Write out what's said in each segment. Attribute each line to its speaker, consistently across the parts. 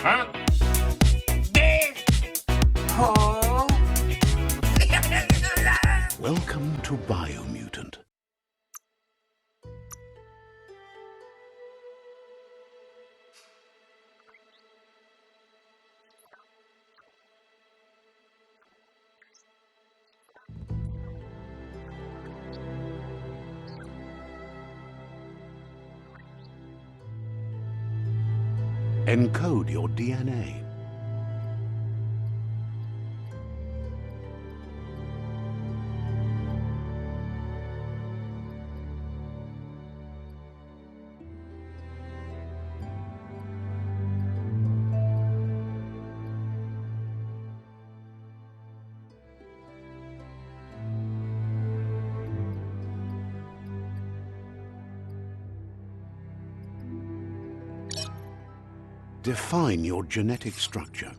Speaker 1: Huh? Oh.
Speaker 2: Welcome to Biomutant. Encode your DNA. Define your genetic structure.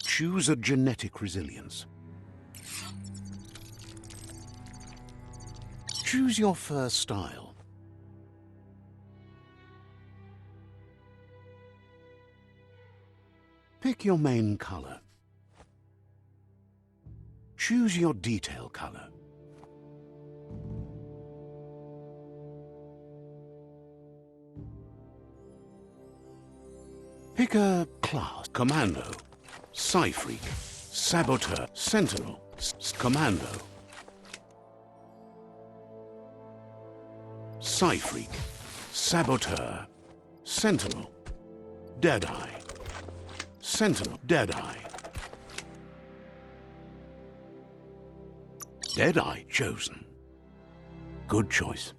Speaker 2: Choose a genetic resilience. Choose your fur style. Pick your main color. Choose your detail color. Pick a class. Commando, Psy-Freak, Saboteur, Sentinel, Commando. Psy-Freak, Saboteur, Sentinel, Deadeye. Sentinel, Deadeye. Deadeye chosen. Good choice.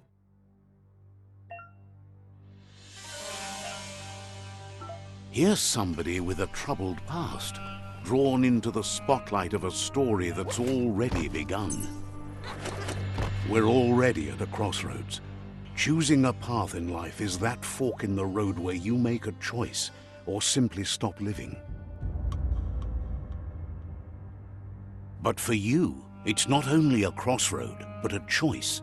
Speaker 2: Here's somebody with a troubled past, drawn into the spotlight of a story that's already begun. We're already at a crossroads. Choosing a path in life is that fork in the road where you make a choice or simply stop living. But for you, it's not only a crossroad, but a choice,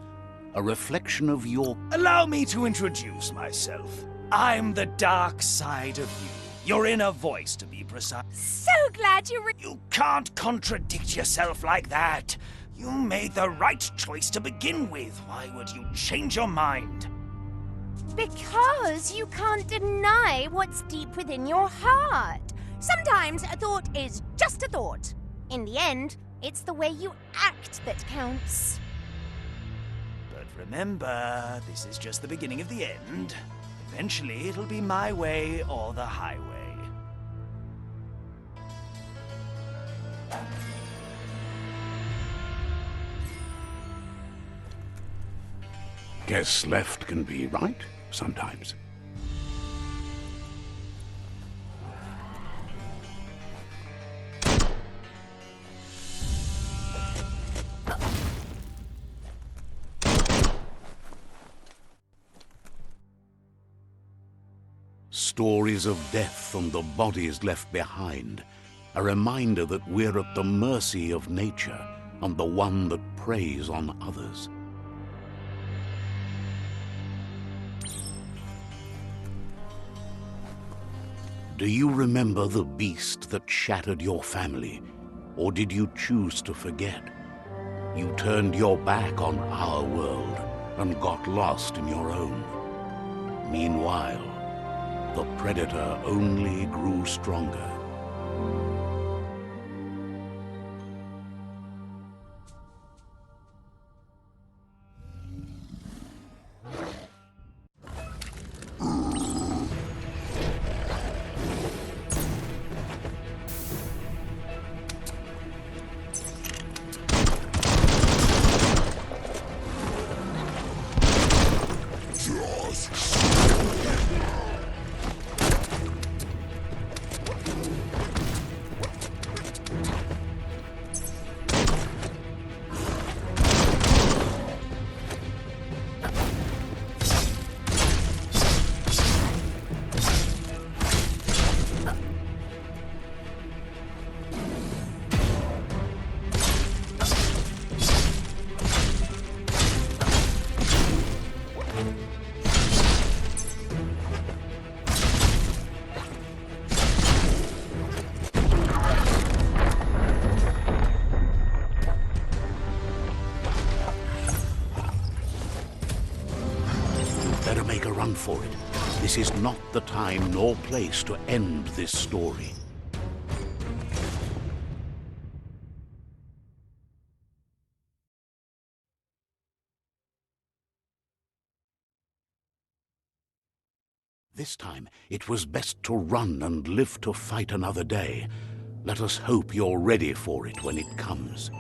Speaker 2: a reflection of your...
Speaker 3: Allow me to introduce myself. I'm the dark side of you. Your inner voice, to be precise.
Speaker 4: So glad you
Speaker 3: You can't contradict yourself like that. You made the right choice to begin with. Why would you change your mind?
Speaker 4: Because you can't deny what's deep within your heart. Sometimes a thought is just a thought. In the end, it's the way you act that counts.
Speaker 3: But remember, this is just the beginning of the end. Eventually, it'll be my way or the highway.
Speaker 2: Guess left can be right sometimes. Stories of death and the bodies left behind, a reminder that we're at the mercy of nature and the one that preys on others. Do you remember the beast that shattered your family, or did you choose to forget? You turned your back on our world and got lost in your own. Meanwhile, the predator only grew stronger. for it. This is not the time nor place to end this story. This time, it was best to run and live to fight another day. Let us hope you're ready for it when it comes.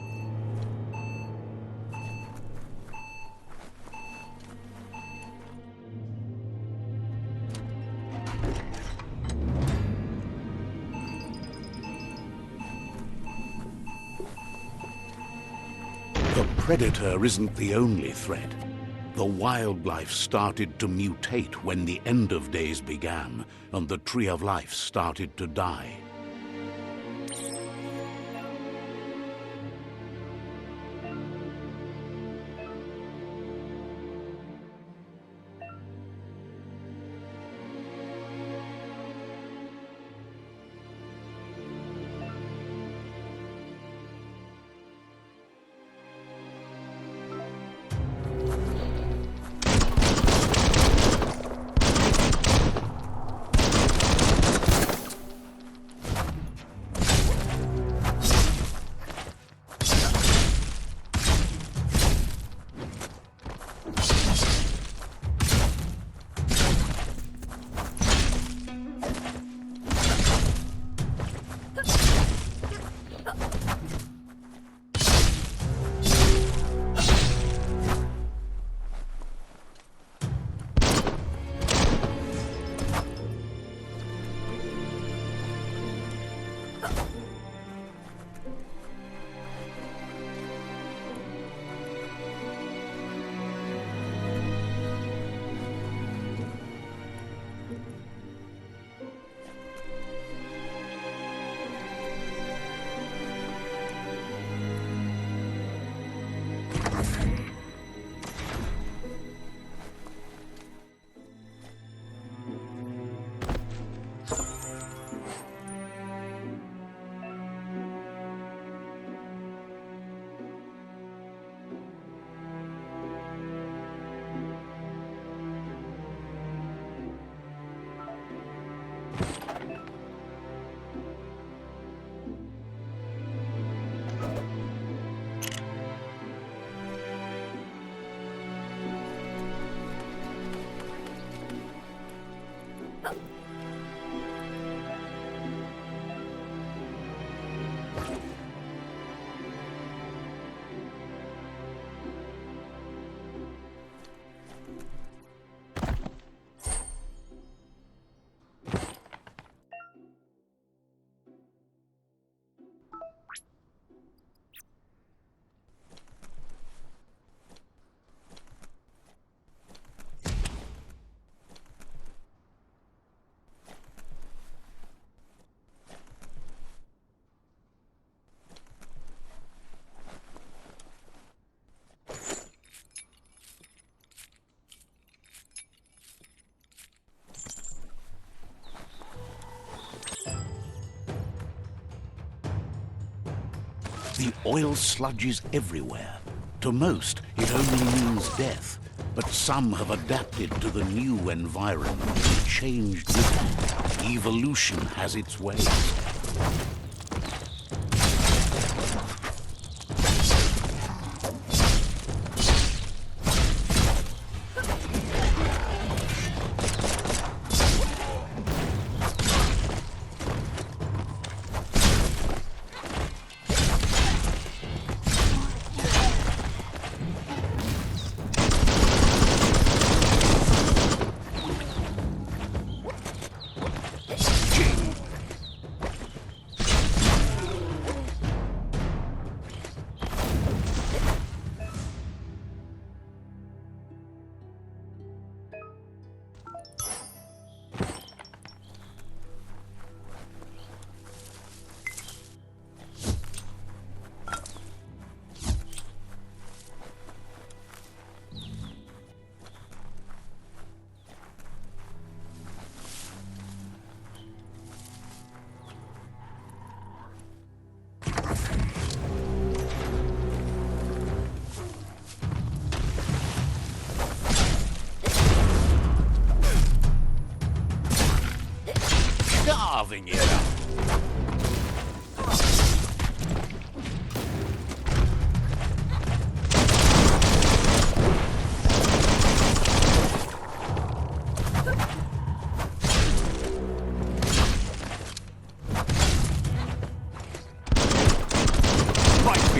Speaker 2: The predator isn't the only threat. The wildlife started to mutate when the end of days began, and the tree of life started to die. The oil sludges everywhere. To most, it only means death. But some have adapted to the new environment and changed with it. Evolution has its ways.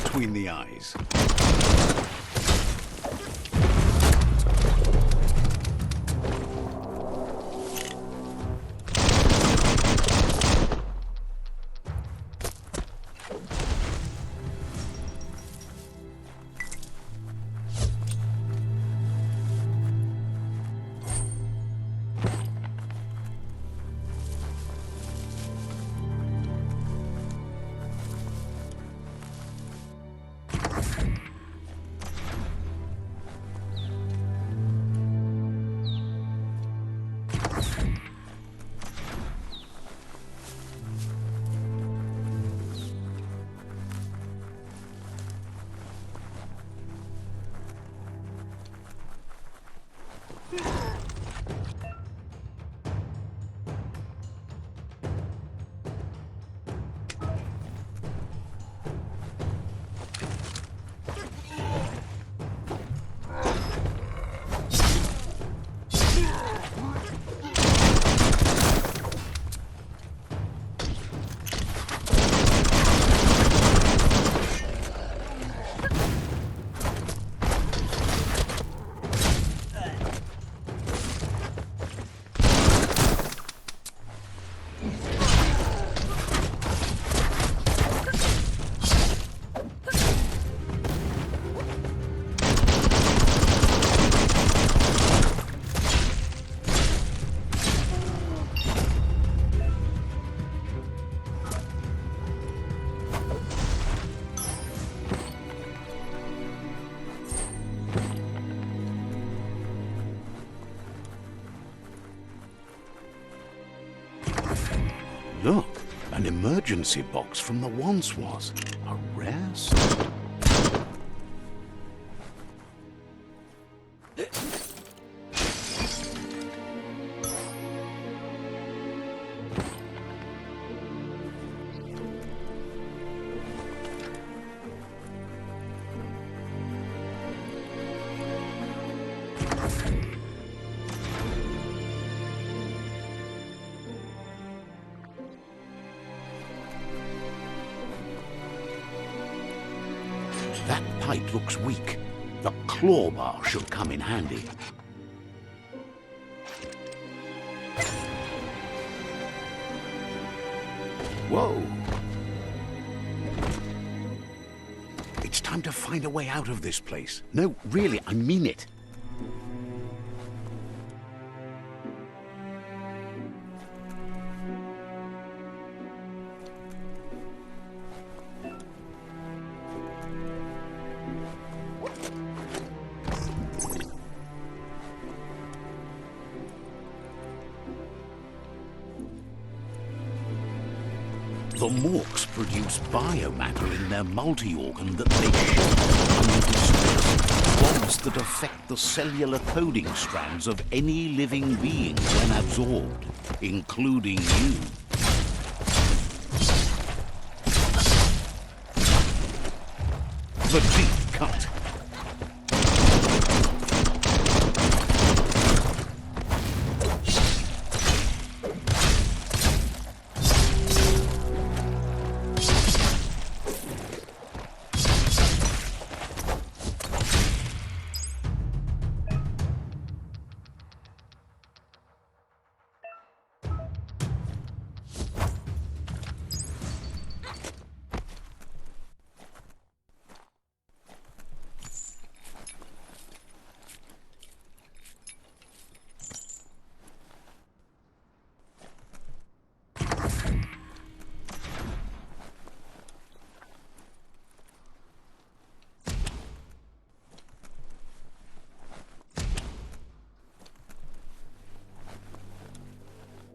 Speaker 2: between the eyes. Look, an emergency box from the once was. A rare sight. That pipe looks weak. The claw bar should come in handy. Whoa! It's time to find a way out of this place. No, really, I mean it. The Morks produce biomatter in their multi-organ that they share under distress. Bonds that affect the cellular coding strands of any living being when absorbed, including you. The deep cut.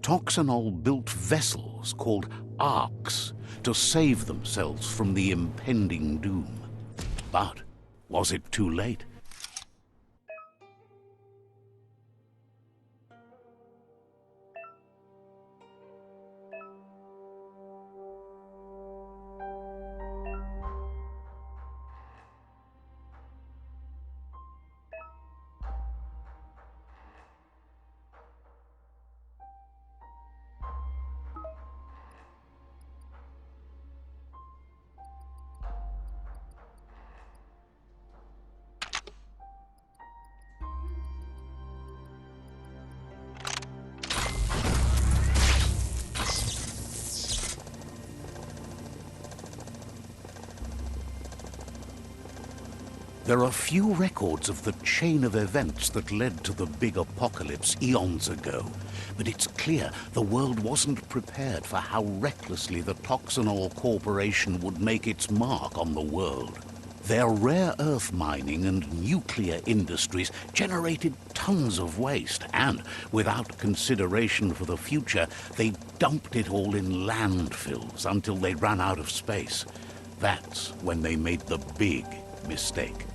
Speaker 2: Toxanol built vessels called arks to save themselves from the impending doom. But was it too late? There are few records of the chain of events that led to the big apocalypse eons ago, but it's clear the world wasn't prepared for how recklessly the Toxanol Corporation would make its mark on the world. Their rare earth mining and nuclear industries generated tons of waste, and, without consideration for the future, they dumped it all in landfills until they ran out of space. That's when they made the big mistake.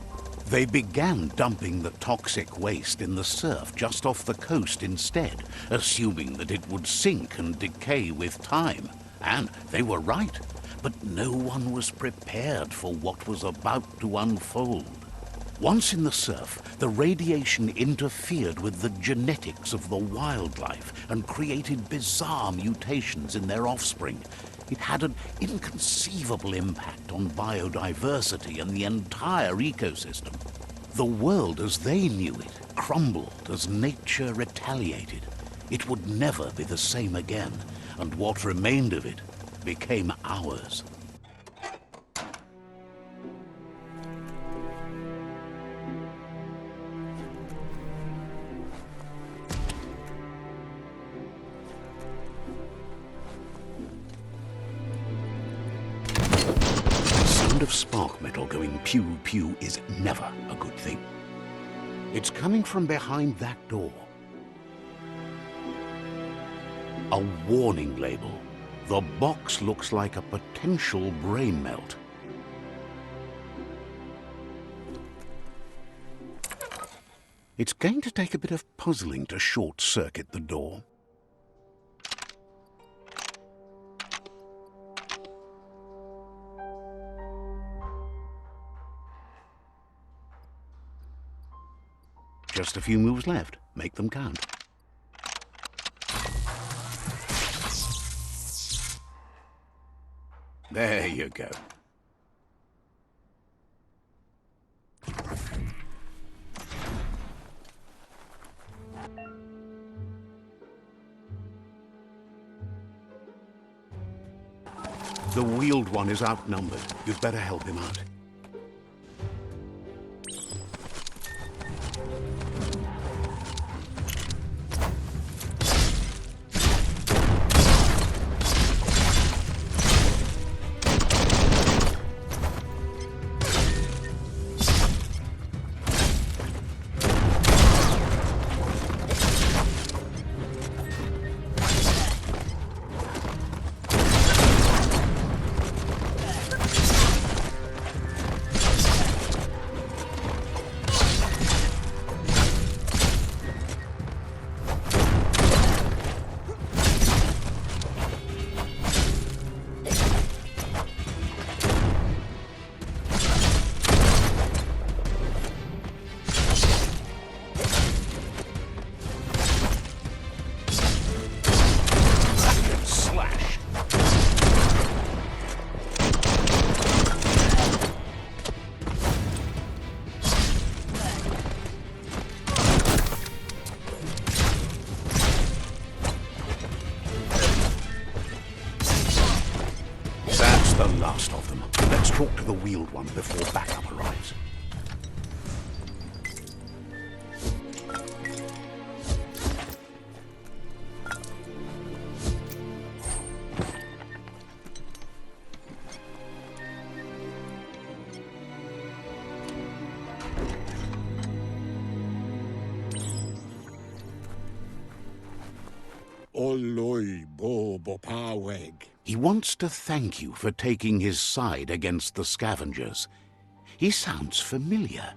Speaker 2: They began dumping the toxic waste in the surf just off the coast instead, assuming that it would sink and decay with time. And they were right. But no one was prepared for what was about to unfold. Once in the surf, the radiation interfered with the genetics of the wildlife and created bizarre mutations in their offspring. It had an inconceivable impact on biodiversity and the entire ecosystem. The world as they knew it crumbled as nature retaliated. It would never be the same again, and what remained of it became ours. The sound of spark metal going pew-pew is never a good thing. It's coming from behind that door. A warning label. The box looks like a potential brain melt. It's going to take a bit of puzzling to short-circuit the door. Just a few moves left. Make them count. There you go. The wheeled one is outnumbered. You'd better help him out. The last of them. Let's talk to the wheeled one before backup arrives.
Speaker 1: Oloi bo bopaweg.
Speaker 2: He wants to thank you for taking his side against the scavengers. He sounds familiar.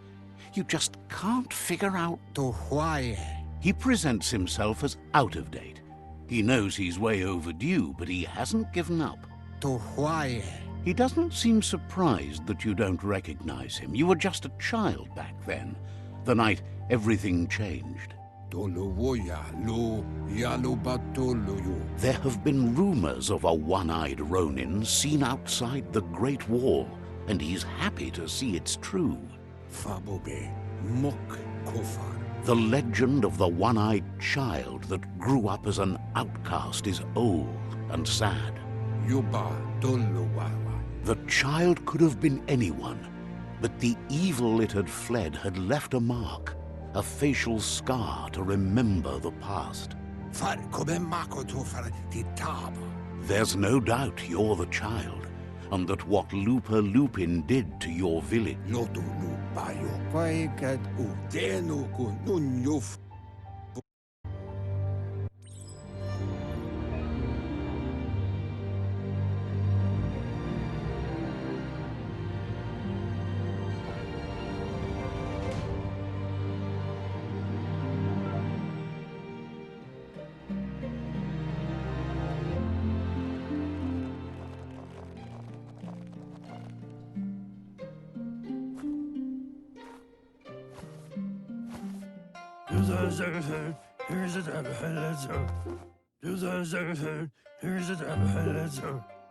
Speaker 2: You just can't figure out...
Speaker 1: To why?
Speaker 2: He presents himself as out of date. He knows he's way overdue, but he hasn't given up.
Speaker 1: To why?
Speaker 2: He doesn't seem surprised that you don't recognize him. You were just a child back then, the night everything changed. There have been rumors of a one-eyed Ronin seen outside the Great Wall, and he's happy to see it's true. The legend of the one-eyed child that grew up as an outcast is old and sad. The child could have been anyone, But the evil it had fled had left a mark, a facial scar to remember the past.
Speaker 1: Far come mako to far di taba.
Speaker 2: There's no doubt you're the child, and that what Lupa Lupin did to your village.
Speaker 1: Lotu nu bayo. Vaigad u denu ku nunyuf.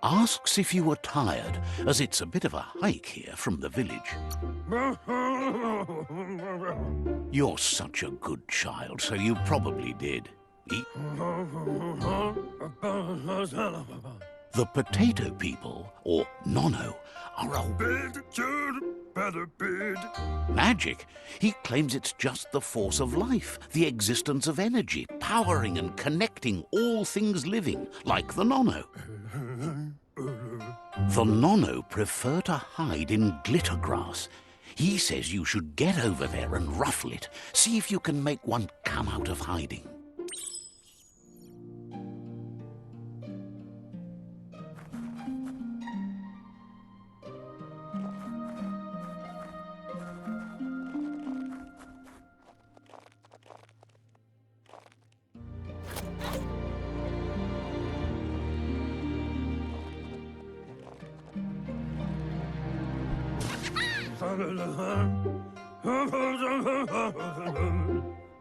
Speaker 2: Asks if you were tired, as it's a bit of a hike here from the village. You're such a good child, so you probably did. The potato people, or Nono, are a magic. He claims it's just the force of life, the existence of energy, powering and connecting all things living, like the Nono. The Nono prefer to hide in glitter grass. He says you should get over there and ruffle it. See if you can make one come out of hiding.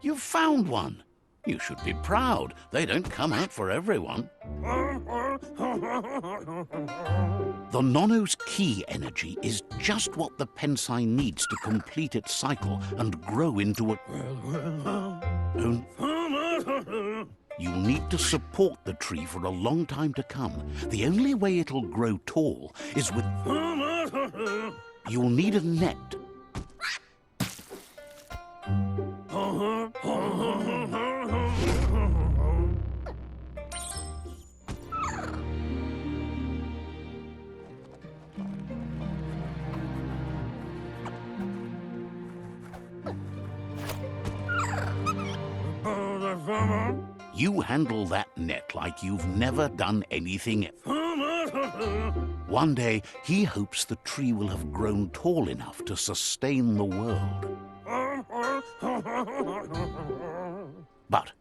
Speaker 2: You've found one. You should be proud. They don't come out for everyone. The Nono's key energy is just what the Pensai needs to complete its cycle and grow into a... You'll need to support the tree for a long time to come. The only way it'll grow tall is with... You'll need a net. You handle that net like you've never done anything else. One day, he hopes the tree will have grown tall enough to sustain the world. But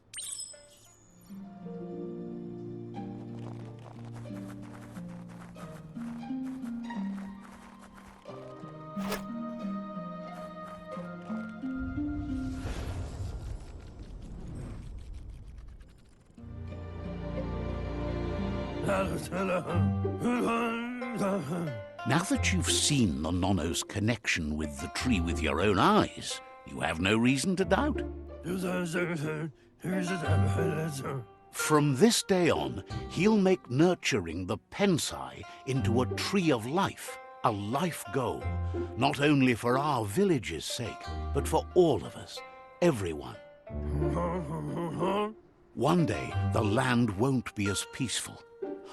Speaker 2: now that you've seen the Nono's connection with the tree with your own eyes, you have no reason to doubt. From this day on, he'll make nurturing the Pensai into a tree of life, a life goal, not only for our village's sake, but for all of us, everyone. One day, the land won't be as peaceful.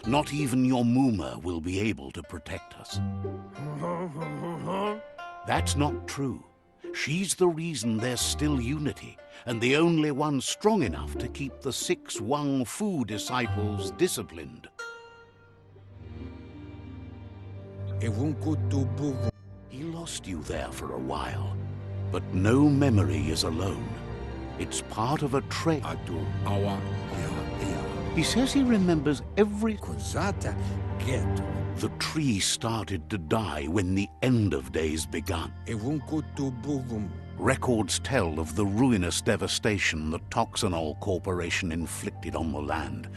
Speaker 2: Not even your Muma will be able to protect us. That's not true. She's the reason there's still unity, and the only one strong enough to keep the 6 Wang Fu disciples disciplined. He lost you there for a while, but no memory is alone. It's part of a trait. He says he remembers every... The tree started to die when the end of days begun. Records tell of the ruinous devastation the Toxanol Corporation inflicted on the land.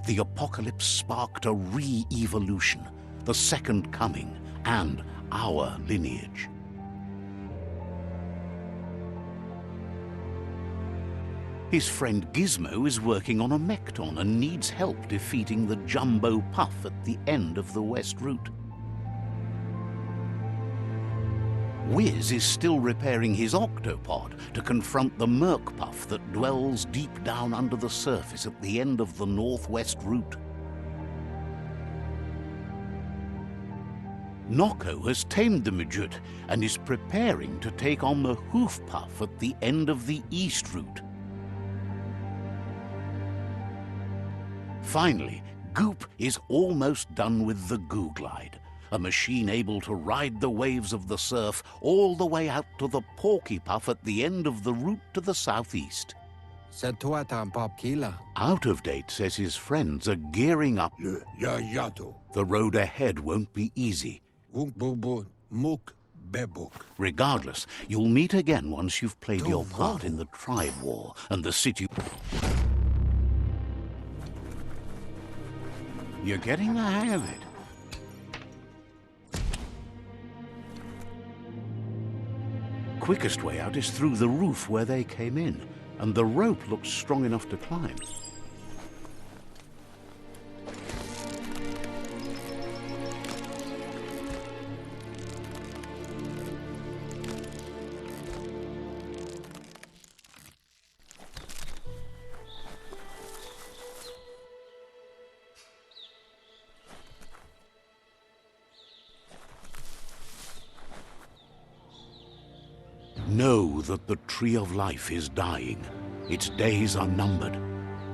Speaker 2: The apocalypse sparked a re-evolution, the second coming, and our lineage. His friend Gizmo is working on a Mekton and needs help defeating the Jumbo Puff at the end of the West Route. Wiz is still repairing his octopod to confront the Merkpuff that dwells deep down under the surface at the end of the northwest route. Nocco has tamed the midget and is preparing to take on the Hoofpuff at the end of the east route. Finally, Goop is almost done with the Goo Glide, a machine able to ride the waves of the surf all the way out to the Porky Puff at the end of the route to the southeast.
Speaker 1: Setuatan Popkila.
Speaker 2: Out of Date says his friends are gearing up.
Speaker 1: Yayato.
Speaker 2: The road ahead won't be easy.
Speaker 1: Wumbubu Muk Bebuk.
Speaker 2: Regardless, you'll meet again once you've played your part in the tribe war and the city. You're getting the hang of it. Quickest way out is through the roof where they came in, and the rope looks strong enough to climb. Know that the Tree of Life is dying. Its days are numbered.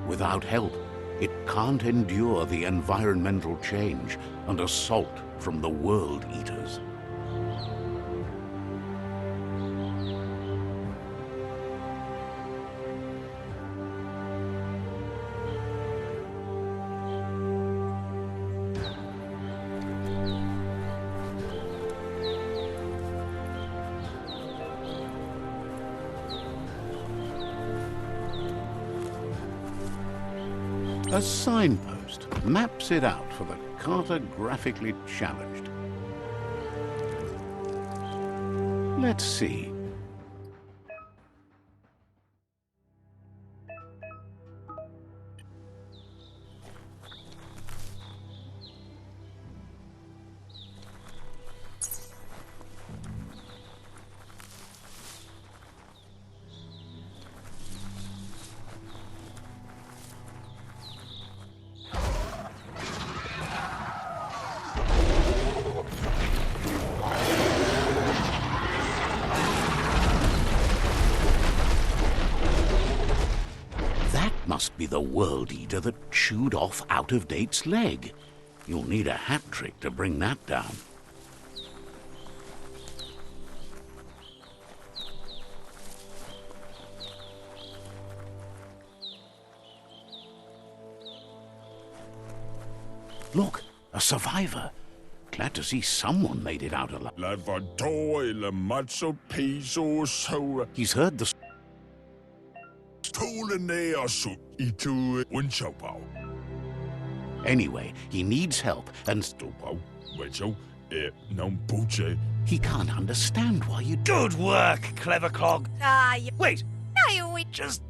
Speaker 2: Without help, it can't endure the environmental change and assault from the World Eaters. A signpost maps it out for the cartographically challenged. Let's see. Must be the World Eater that chewed off Out of Date's leg. You'll need a hat trick to bring that down. Look, a survivor. Glad to see someone made it out alive. He's heard the Anyway, he needs help, and he can't understand why you...
Speaker 3: Good work, clever clog. Wait,
Speaker 4: We
Speaker 3: just...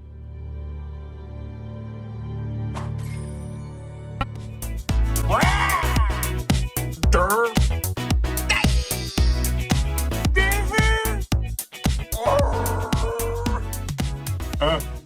Speaker 5: Huh?